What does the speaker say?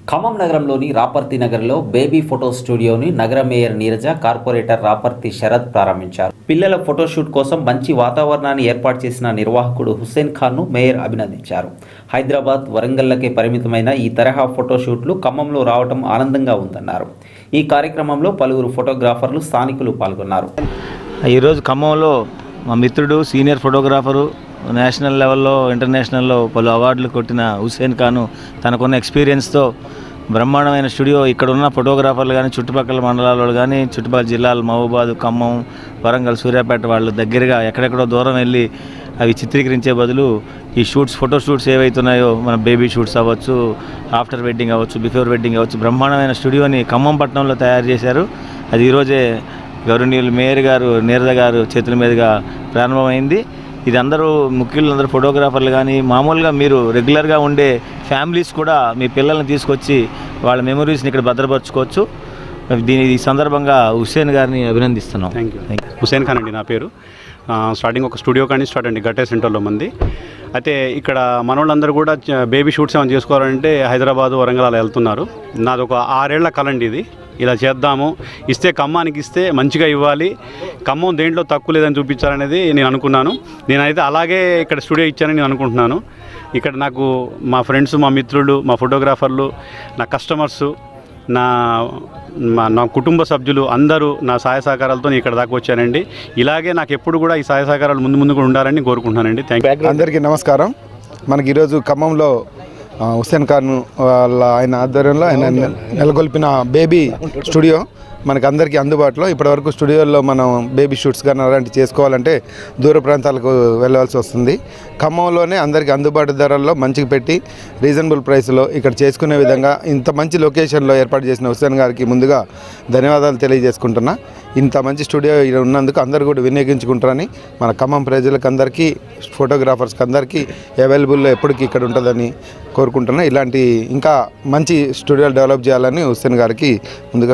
ఖమ్మం నగరంలోని రాపర్తి నగర్లో baby photo స్టూడియోని నగర మేయర్ నీరజ, కార్పొరేటర్ రాపర్తి శరత్ ప్రారంభించారు. పిల్లల ఫోటోషూట్ కోసం మంచి వాతావరణాన్ని ఏర్పాటు చేసిన నిర్వాహకుడు హుస్సేన్ ఖాన్ను మేయర్ అభినందించారు. హైదరాబాద్, వరంగల్లకే పరిమితమైన ఈ తరహా ఫోటోషూట్లు ఖమ్మంలో రావడం ఆనందంగా ఉందన్నారు. ఈ కార్యక్రమంలో పలువురు ఫోటోగ్రాఫర్లు, స్థానికులు పాల్గొన్నారు. ఈరోజు ఖమ్మంలో మా మిత్రుడు, సీనియర్ ఫోటోగ్రాఫరు, నేషనల్ లెవెల్లో, ఇంటర్నేషనల్లో పలు అవార్డులు కొట్టిన హుస్సేన్ ఖాన్ తనకున్న ఎక్స్పీరియన్స్తో బ్రహ్మాండమైన స్టూడియో ఇక్కడ ఉన్న ఫోటోగ్రాఫర్లు కానీ, చుట్టుపక్కల మండలాలు కానీ, చుట్టుపక్కల జిల్లాలు మహబూబాద్, ఖమ్మం, వరంగల్, సూర్యాపేట వాళ్ళు దగ్గరగా ఎక్కడెక్కడో దూరం వెళ్ళి అవి చిత్రీకరించే బదులు ఈ ఫోటో షూట్స్ ఏవైతున్నాయో మన బేబీ షూట్స్ అవ్వచ్చు, ఆఫ్టర్ వెడ్డింగ్ అవ్వచ్చు, బిఫోర్ వెడ్డింగ్ అవ్వచ్చు, బ్రహ్మాండమైన స్టూడియోని ఖమ్మం పట్టణంలో తయారు చేశారు. అది ఈరోజే గౌరవనీయులు మేయర్ గారు నీరజ గారు చేతుల మీదుగా ప్రారంభమైంది. ఇది అందరూ ముఖ్యులందరూ ఫోటోగ్రాఫర్లు కానీ, మామూలుగా మీరు రెగ్యులర్గా ఉండే ఫ్యామిలీస్ కూడా మీ పిల్లల్ని తీసుకొచ్చి వాళ్ళ మెమరీస్ని ఇక్కడ భద్రపరచుకోవచ్చు. ఈ సందర్భంగా హుస్సేన్ గారిని అభినందిస్తున్నాం. Thank you. హుస్సేన్ ఖాన్ అండి నా పేరు. స్టార్టింగ్ ఒక స్టూడియో కానీ స్టార్ట్ అండి గట్టే సెంటర్లో మంది. అయితే ఇక్కడ మనోళ్ళందరూ కూడా బేబీ షూట్స్ ఏమైనా చేసుకోవాలంటే హైదరాబాదు, వరంగల్ అలా వెళ్తున్నారు. నాది ఒక 6 ఏళ్ల కల అండి ఇది. ఇలా చేద్దాము, ఇస్తే ఖమ్మానికి ఇస్తే మంచిగా ఇవ్వాలి, ఖమ్మం దేంట్లో తక్కువ లేదని చూపించాలనేది నేను అనుకున్నాను. నేనైతే అలాగే ఇక్కడ స్టూడియో ఇచ్చానని నేను అనుకుంటున్నాను. ఇక్కడ నాకు మా ఫ్రెండ్స్, మా మిత్రులు, మా ఫోటోగ్రాఫర్లు, నా కస్టమర్సు, నా కుటుంబ సభ్యులు అందరూ నా సహాయ సహకారాలతో నేను ఇక్కడ దాకా వచ్చానండి. ఇలాగే నాకు ఎప్పుడు కూడా ఈ సహాయ సహకారాలు ముందు కూడా ఉండాలని కోరుకుంటున్నానండి. Thank you. అందరికీ నమస్కారం. మనకి ఈరోజు ఖమ్మంలో హుస్సేన్ ఖాన్ ఆయన ఆధ్వర్యంలో ఆయన నెలకొల్పిన బేబీ స్టూడియో మనకు అందరికీ అందుబాటులో. ఇప్పటివరకు స్టూడియోల్లో మనం బేబీ షూట్స్ కానీ అలాంటివి చేసుకోవాలంటే దూర ప్రాంతాలకు వెళ్ళవలసి వస్తుంది. ఖమ్మంలోనే అందరికీ అందుబాటు ధరల్లో మంచిగా పెట్టి రీజనబుల్ ప్రైస్లో ఇక్కడ చేసుకునే విధంగా ఇంత మంచి లొకేషన్లో ఏర్పాటు చేసిన హుస్సేన్ గారికి ముందుగా ధన్యవాదాలు తెలియజేసుకుంటున్నా. ఇంత మంచి స్టూడియో ఉన్నందుకు అందరూ కూడా వినియోగించుకుంటారని మన ఖమ్మం ప్రజలకు అందరికీ, ఫోటోగ్రాఫర్స్కి అందరికీ అవైలబుల్లో ఎప్పటికీ ఇక్కడ ఉంటుందని కోరుకుంటున్నా. ఇలాంటి ఇంకా మంచి స్టూడియోలు డెవలప్ చేయాలని హుస్సేన్ గారికి ముందుగా